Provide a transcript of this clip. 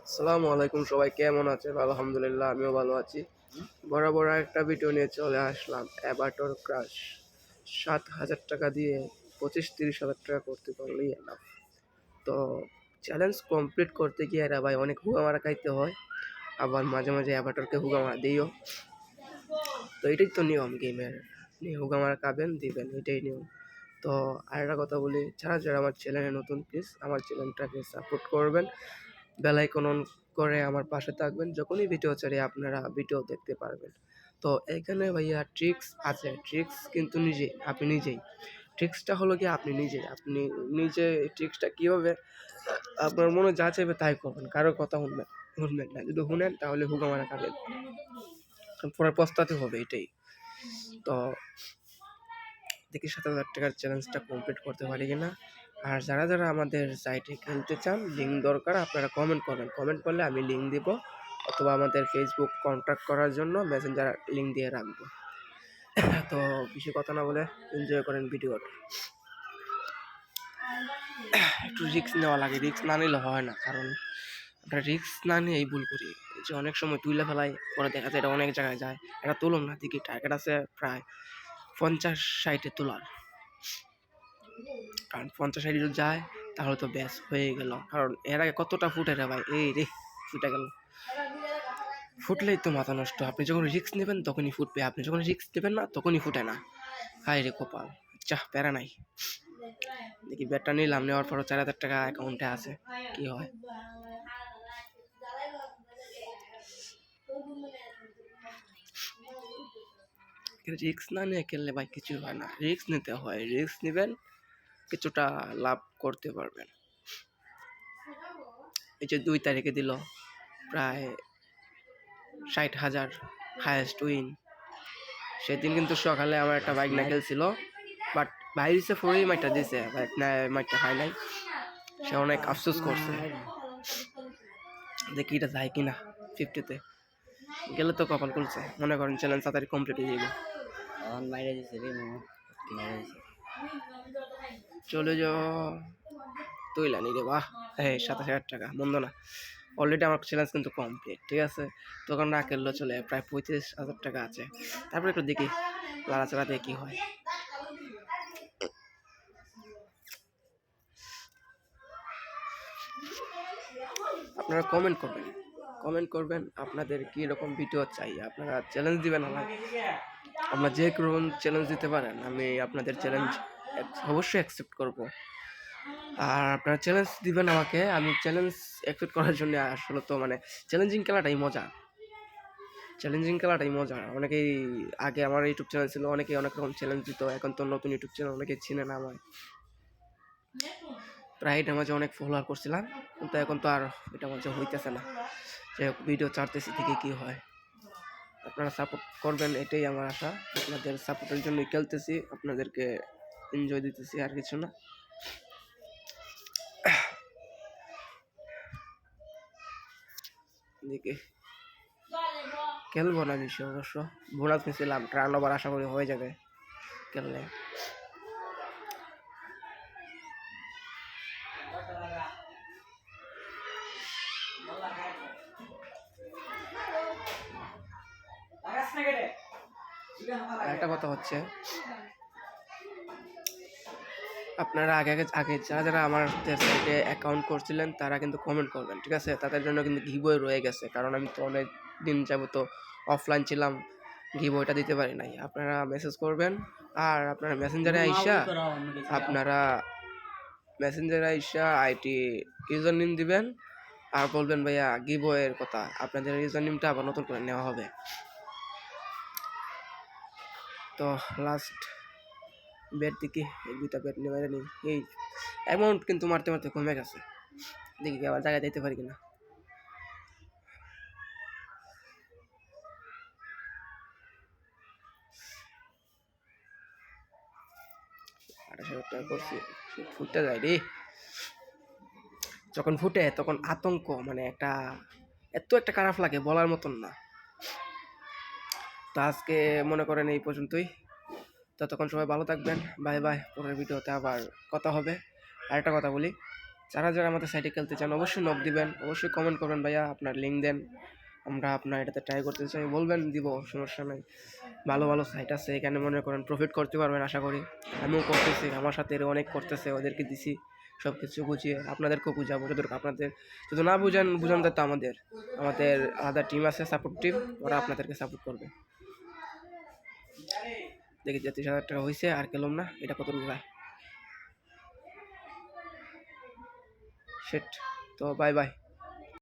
আসসালামু আলাইকুম, সবাই কেমন আছেন? আলহামদুলিল্লাহ, আমিও ভালো আছি। বরাবর একটা ভিডিও নিয়ে চলে আসলাম। অ্যাবাটর ক্রাশ 7,000 টাকা দিয়ে 25-30 হাজার টাকা করতে পারলেই এনাফ। তো চ্যালেঞ্জ কমপ্লিট করতে গিয়ে এরা ভাই অনেক হুগামারা খাইতে হয়, আবার মাঝে মাঝে অ্যাবাটরকে হুগামারা দিও। তো এটাই তো নিয়ম গেমের, হুগামারা খাবেন দিবেন, এটাই নিয়ম। তো আর একটা কথা বলি, যারা যারা আমার চ্যানেলে নতুন, প্লিজ আমার চ্যানেলটাকে সাপোর্ট করবেন, বেল আইকন অন করে আমার পাশে থাকবেন। যখনই ভিডিও ছাড়ি আপনারা ভিডিও দেখতে পারবেন। তো এখানে ভাইয়া ট্রিক্স আছে, ট্রিক্স কিন্তু আপনি নিজেই ট্রিক্সটা হলো কি, আপনি নিজে ট্রিক্সটা কীভাবে আপনার মনে যা চাইবে তাই করবেন, কারোর কথা শুনবেন না। যদি শুনেন তাহলে হুকামারা খাবেন, পরে পস্তাতে হবে, এটাই। তো দেখি 7,000 টাকার চ্যালেঞ্জটা কমপ্লিট করতে পারি কিনা। আর যারা যারা আমাদের সাইটে খেলতে চান, লিঙ্ক দরকার, আপনারা কমেন্ট করবেন। কমেন্ট করলে আমি লিঙ্ক দিব, অথবা আমাদের ফেসবুক কন্ট্যাক্ট করার জন্য মেসেঞ্জার লিঙ্ক দিয়ে রাখবো। তো বেশি কথা না বলে এনজয় করেন ভিডিওটা। একটু রিস্ক নেওয়া লাগে, রিস্ক না নিলে হয় না, কারণ আমরা রিস্ক না নিয়ে এই ভুল করি যে অনেক সময় তুলে ফেলাই, পরে দেখা যায় এটা অনেক জায়গায় যায়। এটা তুলুন না, দেখি টার্গেট আছে প্রায় 50-60 তোলার, কারণ 50-60 যদি যায় তাহলে তো ব্যাস হয়ে গেল। কারণ এর আগে কতটা ফুটে রে ভাই, এই রে ফুটে গেল। ফুটলেই তো মাথা নষ্ট। আপনি যখন রিস্ক নেবেন তখনই ফুটবে, আপনি যখন রিস্ক নেবেন না তখনই ফুটে না। হায় রে কপাল, চাহ প্যারা নাই। দেখি ব্যাটটা নিলাম, নেওয়ার পরও 4,000 টাকা অ্যাকাউন্টে আছে, কি হয়। রিস্ক না নিয়ে খেললে ভাই কিছু হয় না, রিস্ক নিতে হয়। রিস্ক নেবেন, কিছুটা লাভ করতে পারবেন। এই যে 2 তারিখে দিল প্রায় 60,000 হায়েস্ট উইন। সেদিন কিন্তু সকালে আমার একটা বাইক না খেলছিল, বাট বাইরে ফোরেই মাইটা দিছে, বাইক না মাইটা খাই নাই। সে অনেক আফসোস করছে। দেখি এটা যায় কিনা 50-তে গেলে তো কপাল খুলছে। মনে করেন চ্যালেঞ্জ তাড়াতাড়ি কমপ্লিট হয়ে যাবে। চলে যাও তুইলানি রে, বাহ। হ্যাঁ, 27,000 টাকা, মন্দ না। অলরেডি আমার চ্যালেঞ্জ কিন্তু কমপ্লিট, ঠিক আছে। তখন না খেললেও চলে, প্রায় 35,000 টাকা আছে। তারপরে একটু দেখি লাড়াচাড়া দিয়ে কী হয়। আপনারা কমেন্ট করবেন আপনাদের কী রকম ভিডিও চাই, আপনারা চ্যালেঞ্জ দিবেন আমাকে। আপনারা যে রকম চ্যালেঞ্জ দিতে পারেন, আমি আপনাদের চ্যালেঞ্জ অবশ্যই অ্যাকসেপ্ট করব। আর আপনারা চ্যালেঞ্জ দিবেন আমাকে, আমি চ্যালেঞ্জ অ্যাকসেপ্ট করার জন্য আসলে তো মানে চ্যালেঞ্জিং খেলাটাই মজা। অনেকেই আগে আমার ইউটিউব চ্যানেল ছিল, অনেকেই অনেক রকম চ্যালেঞ্জ দিত। এখন তো নতুন ইউটিউব চ্যানেল, অনেকেই চিনে না আমায়। প্রায় এটার মাঝে অনেক ফলোয়ার করছিলাম, কিন্তু এখন তো আর এটা মাঝে হইতেছে না। যে ভিডিও ছাড়তেছি থেকে কি হয়, আপনারা সাপোর্ট করবেন, এটাই আমার আশা। আপনাদের সাপোর্টের জন্যই খেলতেছি, আপনাদেরকে এনজয় দিতেছি, আর কিছু না। দেখি খেলবো না বেশি, অবশ্য বোনাস নিয়েছিলাম, টার্ন ওভার আশা করি হয়ে যাবে খেললে। একটা কথা হচ্ছে, আপনারা আগে যারা যারা আমার সাইটে অ্যাকাউন্ট করছিলেন তারা কিন্তু কমেন্ট করবেন, ঠিক আছে। তাদের জন্য কিন্তু গিভওয়ে রয়ে গেছে, কারণ আমি তো অনেক দিন যাব তো অফলাইন ছিলাম, গিভওয়েটা দিতে পারি নাই। আপনারা মেসেজ করবেন, আর আপনারা মেসেঞ্জারে আইসা আইটি ইউজার নেম দিবেন, আর বলবেন ভাইয়া গিভওয়ের কথা, আপনাদের ইউজার নেমটা আবার নতুন করে নেওয়া হবে। তো লাস্ট ব্যাট দেখি, এই 2টা ব্যাট নিয়ে বাইরে নিই। এই অ্যামাউন্ট কিন্তু মারতে মারতে কমে গেছে, দেখি আবার জায়গায় দিতে পারি কিনা। করছি, ফুটতে যায় রে। যখন ফুটে তখন আতঙ্ক, মানে একটা খারাপ লাগে, বলার মতন না। তো আজকে মনে করেন এই পর্যন্তই। ততক্ষণ সবাই ভালো থাকবেন, বাই বাই। পরের ভিডিওতে আবার কথা হবে। আরেকটা কথা বলি, যারা যারা আমাদের সাইটে খেলতে চান অবশ্যই নক দিবেন, অবশ্যই কমেন্ট করবেন ভাইয়া, আপনার লিঙ্ক দেন, আমরা আপনার এটাতে ট্রাই করতে চাই, বলবেন দিব, সমস্যা নেই। ভালো ভালো সাইট আছে এখানে, মনে করেন প্রফিট করতে পারবেন আশা করি। আমিও করতেছি, আমার সাথে এরা অনেক করতেছে, ওদেরকে দিছি সব কিছু বুঝিয়ে। আপনাদেরকেও বুঝাবো, যতটুকু আপনাদের যদি না বুঝান তো আমাদের আলাদা টিম আছে, সাপোর্ট টিম, ওরা আপনাদেরকে সাপোর্ট করবে। দেখি যে 30,000 টাকা হয়েছে, আর খেলাম না, এটা কত রুপায় সেট। তো বাই বাই।